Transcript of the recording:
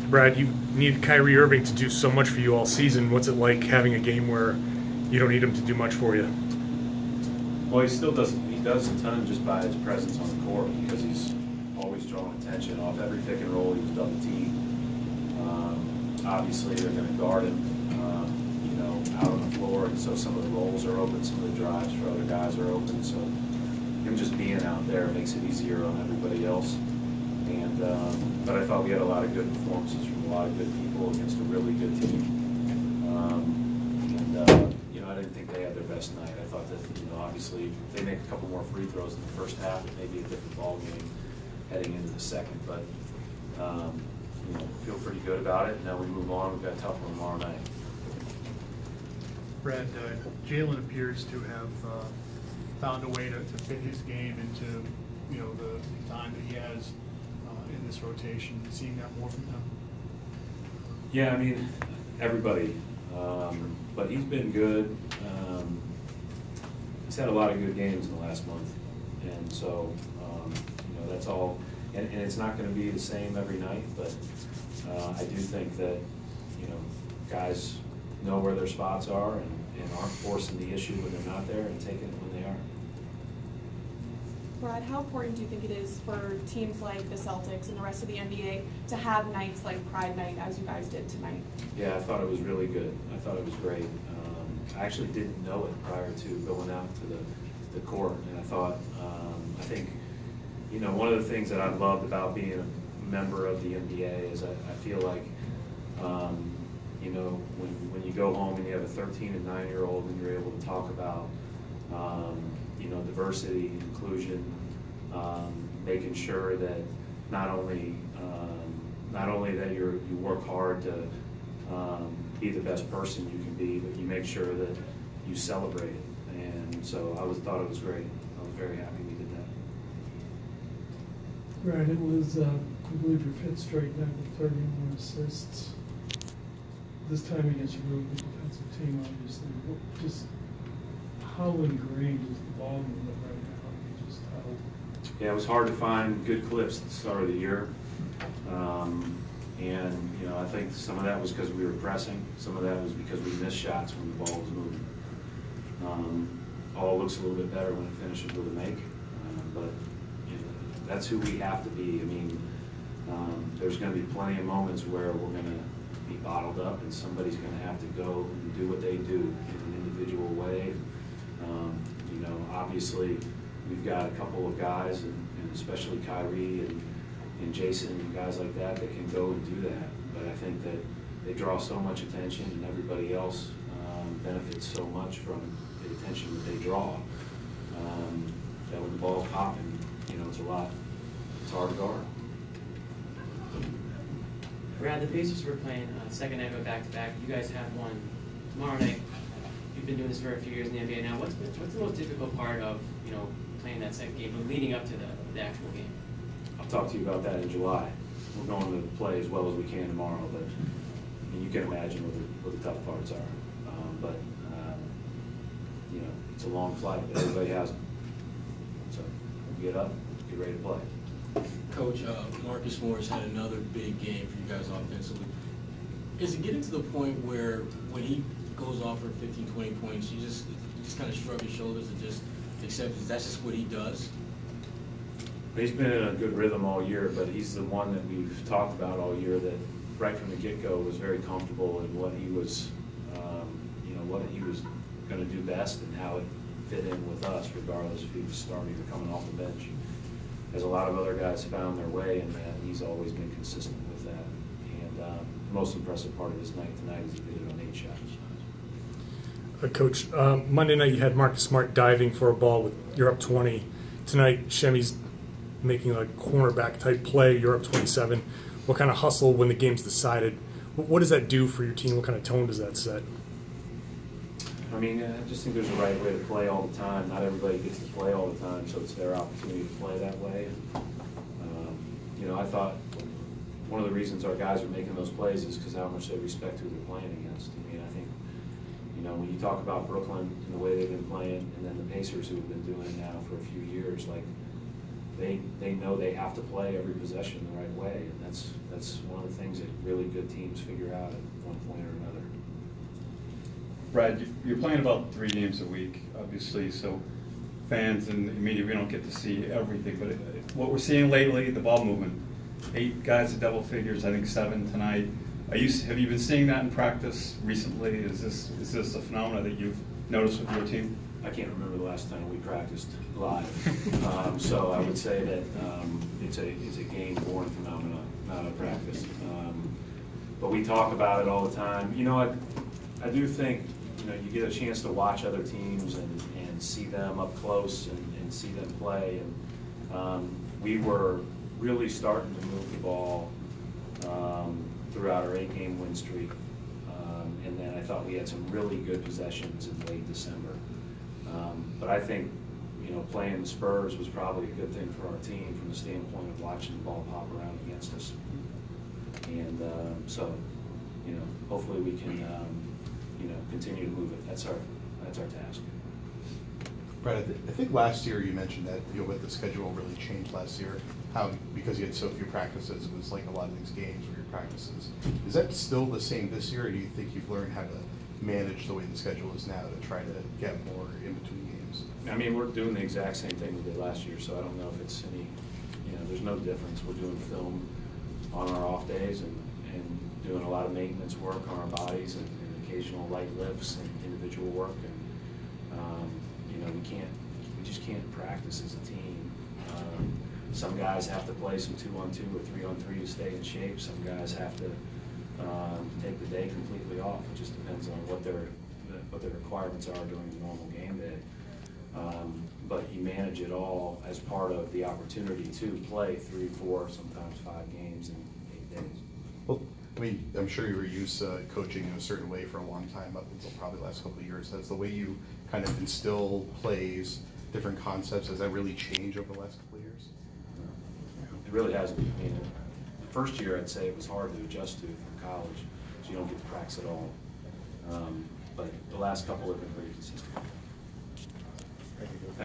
Brad, you need Kyrie Irving to do so much for you all season. What's it like having a game where you don't need him to do much for you? Well, he still does. He does a ton just by his presence on the court because he's always drawing attention off every pick and roll. He was double teamed. Obviously, they're going to guard him, out on the floor, and so some of the rolls are open, some of the drives for other guys are open. So him just being out there makes it easier on everybody else. And but I thought we had a lot of good performances from a lot of good people against a really good team. I didn't think they had their best night. I thought that, obviously, if they make a couple more free throws in the first half, it may be a different ball game heading into the second. But, feel pretty good about it. Now we move on. We've got a tough one tomorrow night. Brad, Jaylen appears to have found a way to fit his game into, the time that he has in this rotation. Seeing that more from him? Yeah, everybody. But he's been good. He's had a lot of good games in the last month. And so, that's all. And it's not going to be the same every night, but I do think that, guys know where their spots are and aren't forcing the issue when they're not there and taking it when they are. Brad, how important do you think it is for teams like the Celtics and the rest of the NBA to have nights like Pride Night, as you guys did tonight? Yeah, I thought it was really good. I thought it was great. I actually didn't know it prior to going out to the court, and I thought, I think, one of the things that I've loved about being a member of the NBA is I feel like, when you go home and you have a 13 and 9-year-old and you're able to talk about, diversity, inclusion, making sure that not only that you work hard to be the best person you can be, but you make sure that you celebrate it. And so I thought it was great. I was very happy we did that. Right, it was, I believe, your fifth straight night with 31 assists. This time against a really good defensive team, obviously. Just how ingrained is the ball movement right now? Just how... Yeah, it was hard to find good clips at the start of the year. I think some of that was because we were pressing. Some of that was because we missed shots when the ball was moving. All looks a little bit better when it finishes with a make. But that's who we have to be. There's going to be plenty of moments where we're going to be bottled up and somebody's going to have to go and do what they do in an individual way. Obviously, we've got a couple of guys, and especially Kyrie and Jason and guys like that can go and do that. But I think that they draw so much attention, and everybody else benefits so much from the attention that they draw. That when the ball's popping, it's hard to guard. Brad, the Pacers were playing second night of a back-to-back. You guys have one tomorrow night. You've been doing this for a few years in the NBA now. What's the most difficult part of playing that second game, but leading up to the actual game? I'll talk to you about that in July. We're going to play as well as we can tomorrow, but you can imagine what the tough parts are. It's a long flight, but everybody has them. So we'll get up, get ready to play. Coach, Marcus Morris had another big game for you guys offensively. Is it getting to the point where when he goes off for 15, 20 points, you just kind of shrug your shoulders and just accept that's just what he does? He's been in a good rhythm all year, but he's the one that we've talked about all year that right from the get-go was very comfortable in what he was, what he was going to do best and how it fit in with us, regardless if he was starting or coming off the bench. As a lot of other guys found their way in that, he's always been consistent with that. And the most impressive part of his night tonight is he did it on 8 shots. Coach, Monday night you had Marcus Smart diving for a ball with you're up 20. Tonight, Shemi's making a cornerback type play. You're up 27. What kind of hustle when the game's decided? What does that do for your team? What kind of tone does that set? I just think there's a right way to play all the time. Not everybody gets to play all the time, so it's their opportunity to play that way. I thought one of the reasons our guys are making those plays is because how much they respect who they're playing against. I think, when you talk about Brooklyn and the way they've been playing, and then the Pacers who have been doing it now for a few years, they know they have to play every possession the right way, and that's one of the things that really good teams figure out at one point or another. Brad, you're playing about 3 games a week, obviously, so fans and the media, we don't get to see everything, but what we're seeing lately, the ball movement, 8 guys at double figures, I think 7 tonight. Have you been seeing that in practice recently? Is this a phenomenon that you've noticed with your team? I can't remember the last time we practiced live, so I would say that it's a game-born phenomenon, not a practice. But we talk about it all the time. You know, I do think, you know, you get a chance to watch other teams and see them up close and see them play. And we were really starting to move the ball throughout our 8-game win streak. And then I thought we had some really good possessions in late December. But I think, you know, playing the Spurs was probably a good thing for our team from the standpoint of watching the ball pop around against us. And so, you know, hopefully we can, you know, continue to move it. That's our task. Brad, I think last year you mentioned that, you know, with the schedule really changed last year, how because you had so few practices, it was like a lot of these games were your practices. Is that still the same this year, or do you think you've learned how to manage the way the schedule is now to try to get more in between games? I mean, we're doing the exact same thing we did last year, so I don't know if it's any, you know, there's no difference. We're doing film on our off days and doing a lot of maintenance work on our bodies and occasional light lifts and individual work. And, you know, we just can't practice as a team. Some guys have to play some 2-on-2 or 3-on-3 to stay in shape. Some guys have to take the day completely off. It just depends on what their requirements are during the normal game day. But you manage it all as part of the opportunity to play 3, 4, sometimes 5 games in 8 days. Well, I mean, I'm sure you were used to coaching in a certain way for a long time, up until probably the last couple of years. Has the way you kind of instill plays, different concepts, has that really changed over the last couple of years? It really hasn't. I mean, the first year I'd say it was hard to adjust to from college, so you don't get to practice at all. But the last couple have been pretty consistent.